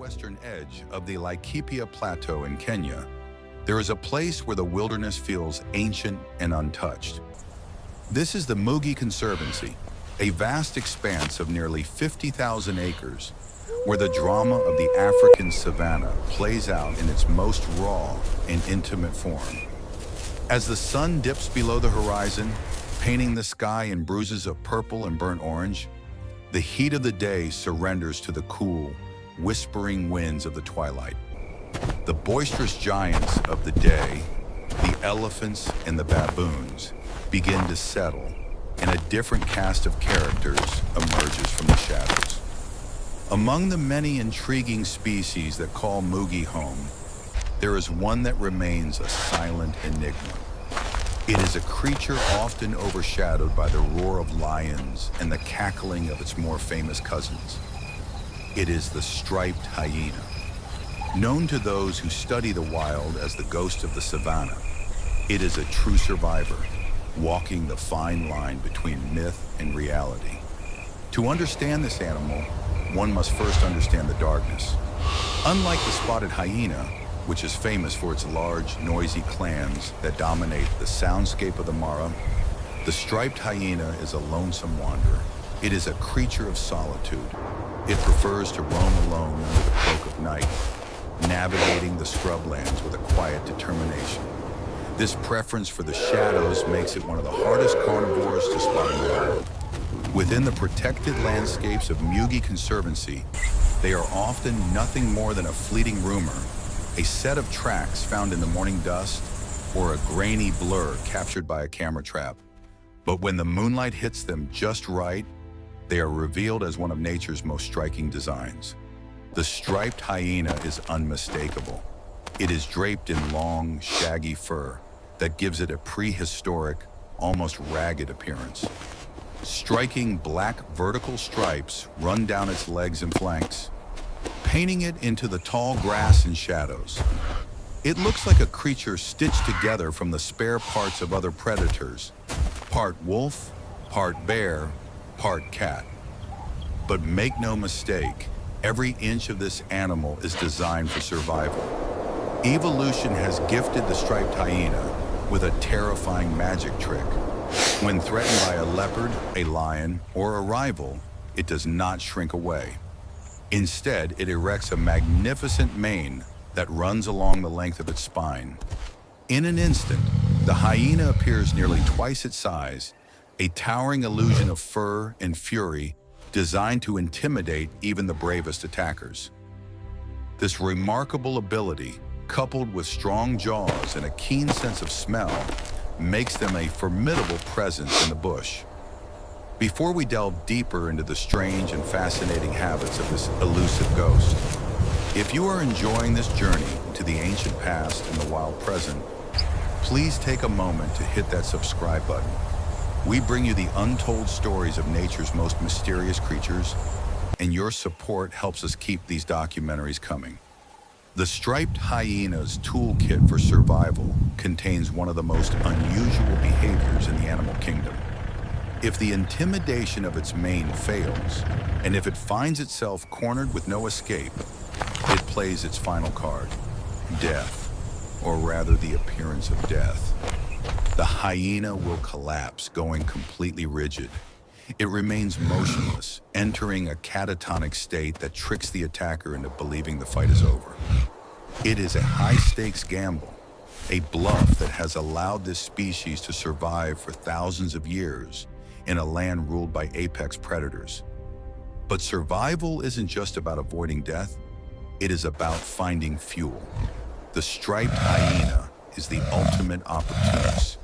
northwestern edge of the Laikipia plateau in Kenya, there is a place where the wilderness feels ancient and untouched. This is the Mugie Conservancy, a vast expanse of nearly 50,000 acres, where the drama of the African Savannah plays out in its most raw and intimate form. As the sun dips below the horizon, painting the sky in bruises of purple and burnt orange, the heat of the day surrenders to the cool, whispering winds of the twilight. The boisterous giants of the day, the elephants and the baboons, begin to settle, and a different cast of characters emerges from the shadows. Among the many intriguing species that call Mugie home, there is one that remains a silent enigma. It is a creature often overshadowed by the roar of lions and the cackling of its more famous cousins. It is the striped hyena. Known to those who study the wild as the ghost of the savannah, it is a true survivor, walking the fine line between myth and reality. To understand this animal, one must first understand the darkness. Unlike the spotted hyena, which is famous for its large, noisy clans that dominate the soundscape of the Mara, the striped hyena is a lonesome wanderer. It is a creature of solitude. It prefers to roam alone under the cloak of night, navigating the scrublands with a quiet determination. This preference for the shadows makes it one of the hardest carnivores to spot in the world. Within the protected landscapes of Mugie Conservancy, they are often nothing more than a fleeting rumor, a set of tracks found in the morning dust, or a grainy blur captured by a camera trap. But when the moonlight hits them just right, they are revealed as one of nature's most striking designs. The striped hyena is unmistakable. It is draped in long, shaggy fur that gives it a prehistoric, almost ragged appearance. Striking black vertical stripes run down its legs and flanks, painting it into the tall grass and shadows. It looks like a creature stitched together from the spare parts of other predators, part wolf, part bear, part cat. But make no mistake, every inch of this animal is designed for survival. Evolution has gifted the striped hyena with a terrifying magic trick. When threatened by a leopard, a lion, or a rival, it does not shrink away. Instead, it erects a magnificent mane that runs along the length of its spine. In an instant, the hyena appears nearly twice its size, a towering illusion of fur and fury designed to intimidate even the bravest attackers. This remarkable ability, coupled with strong jaws and a keen sense of smell, makes them a formidable presence in the bush. Before we delve deeper into the strange and fascinating habits of this elusive ghost, if you are enjoying this journey to the ancient past and the wild present, please take a moment to hit that subscribe button. We bring you the untold stories of nature's most mysterious creatures, and your support helps us keep these documentaries coming. The striped hyena's toolkit for survival contains one of the most unusual behaviors in the animal kingdom. If the intimidation of its mane fails, and if it finds itself cornered with no escape, it plays its final card, death, or rather the appearance of death. The hyena will collapse, going completely rigid. It remains motionless, entering a catatonic state that tricks the attacker into believing the fight is over. It is a high-stakes gamble, a bluff that has allowed this species to survive for thousands of years in a land ruled by apex predators. But survival isn't just about avoiding death, it is about finding fuel. The striped hyena is the ultimate opportunist.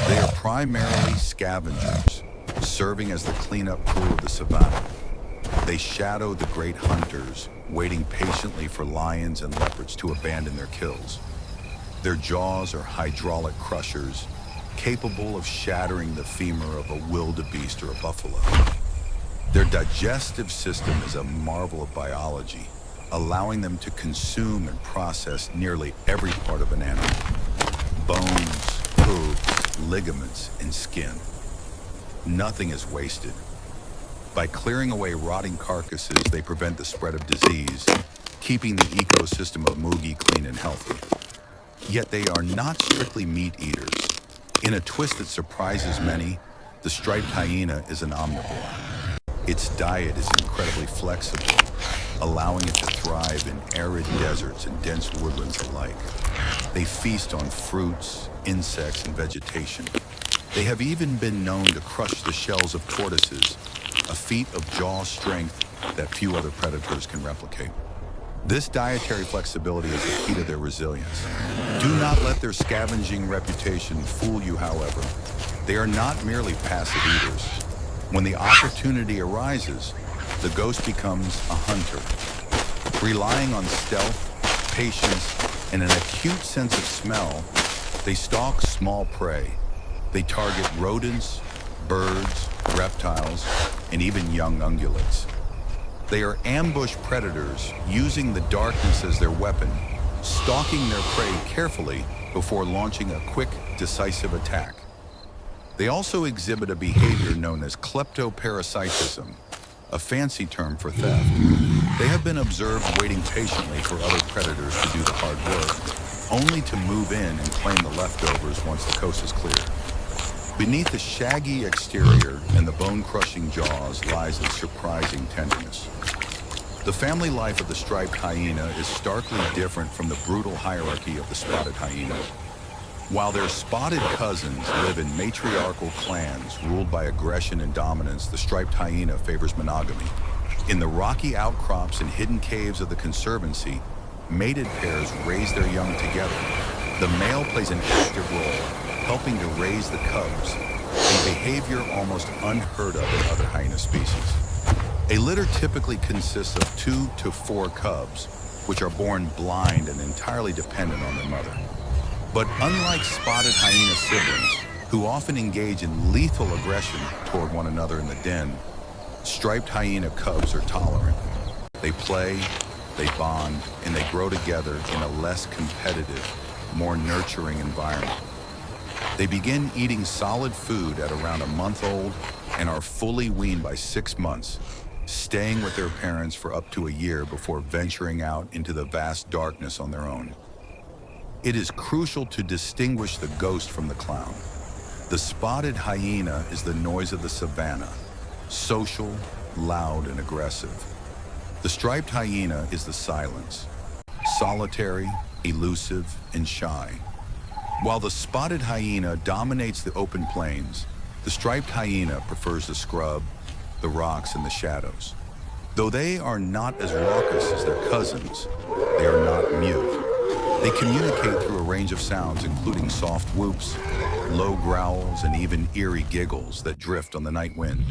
They are primarily scavengers, serving as the cleanup crew of the savannah. They shadow the great hunters, waiting patiently for lions and leopards to abandon their kills. Their jaws are hydraulic crushers, capable of shattering the femur of a wildebeest or a buffalo. Their digestive system is a marvel of biology, allowing them to consume and process nearly every part of an animal. Bones, hooves, ligaments, and skin. Nothing is wasted. By clearing away rotting carcasses, they prevent the spread of disease, keeping the ecosystem of Mugie clean and healthy. Yet they are not strictly meat eaters. In a twist that surprises many, the striped hyena is an omnivore. Its diet is incredibly flexible, allowing it to thrive in arid deserts and dense woodlands alike. They feast on fruits, insects, and vegetation. They have even been known to crush the shells of tortoises, a feat of jaw strength that few other predators can replicate. This dietary flexibility is the key to their resilience. Do not let their scavenging reputation fool you, however. They are not merely passive eaters. When the opportunity arises, the ghost becomes a hunter. Relying on stealth, patience, and an acute sense of smell, they stalk small prey. They target rodents, birds, reptiles, and even young ungulates. They are ambush predators, using the darkness as their weapon, stalking their prey carefully before launching a quick, decisive attack. They also exhibit a behavior known as kleptoparasitism, a fancy term for theft. They have been observed waiting patiently for other predators to do the hard work, only to move in and claim the leftovers once the coast is clear. Beneath the shaggy exterior and the bone-crushing jaws lies a surprising tenderness. The family life of the striped hyena is starkly different from the brutal hierarchy of the spotted hyena. While their spotted cousins live in matriarchal clans ruled by aggression and dominance, the striped hyena favors monogamy. In the rocky outcrops and hidden caves of the Conservancy, mated pairs raise their young together. The male plays an active role, helping to raise the cubs, a behavior almost unheard of in other hyena species. A litter typically consists of 2 to 4 cubs, which are born blind and entirely dependent on their mother. But unlike spotted hyena siblings, who often engage in lethal aggression toward one another in the den, striped hyena cubs are tolerant. They play, they bond, and they grow together in a less competitive, more nurturing environment. They begin eating solid food at around a month old and are fully weaned by 6 months, staying with their parents for up to a year before venturing out into the vast darkness on their own. It is crucial to distinguish the ghost from the clown. The spotted hyena is the noise of the savannah, social, loud, and aggressive. The striped hyena is the silence, solitary, elusive, and shy. While the spotted hyena dominates the open plains, the striped hyena prefers the scrub, the rocks, and the shadows. Though they are not as raucous as their cousins, they are not mute. They communicate through a range of sounds, including soft whoops, low growls, and even eerie giggles that drift on the night wind.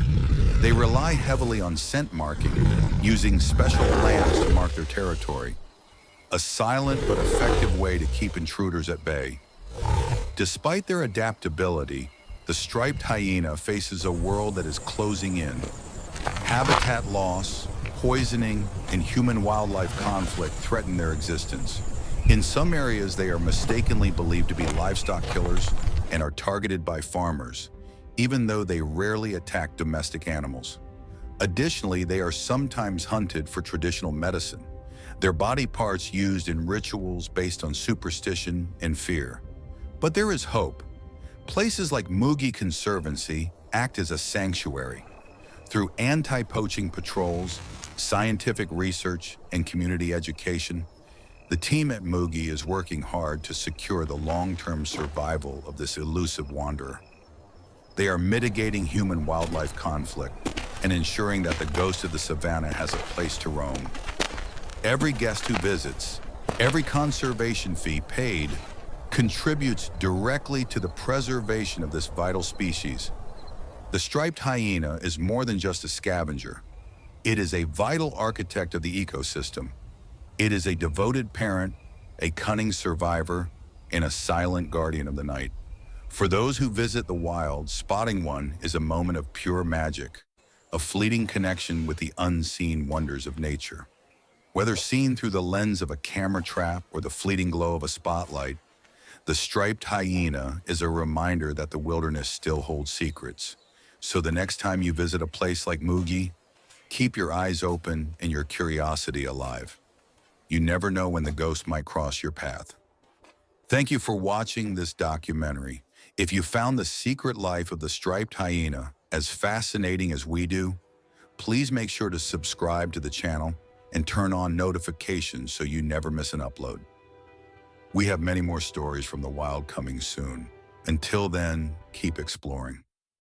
They rely heavily on scent marking, using special glands to mark their territory, a silent but effective way to keep intruders at bay. Despite their adaptability, the striped hyena faces a world that is closing in. Habitat loss, poisoning, and human-wildlife conflict threaten their existence. In some areas, they are mistakenly believed to be livestock killers and are targeted by farmers, even though they rarely attack domestic animals. Additionally, they are sometimes hunted for traditional medicine, their body parts used in rituals based on superstition and fear. But there is hope. Places like Mugie Conservancy act as a sanctuary. Through anti-poaching patrols, scientific research, and community education, the team at Mugie is working hard to secure the long-term survival of this elusive wanderer. They are mitigating human-wildlife conflict and ensuring that the ghost of the savannah has a place to roam. Every guest who visits, every conservation fee paid, contributes directly to the preservation of this vital species. The striped hyena is more than just a scavenger. It is a vital architect of the ecosystem. It is a devoted parent, a cunning survivor, and a silent guardian of the night. For those who visit the wild, spotting one is a moment of pure magic, a fleeting connection with the unseen wonders of nature. Whether seen through the lens of a camera trap or the fleeting glow of a spotlight, the striped hyena is a reminder that the wilderness still holds secrets. So the next time you visit a place like Mugie, keep your eyes open and your curiosity alive. You never know when the ghost might cross your path. Thank you for watching this documentary. If you found the secret life of the striped hyena as fascinating as we do, please make sure to subscribe to the channel and turn on notifications so you never miss an upload. We have many more stories from the wild coming soon. Until then, keep exploring.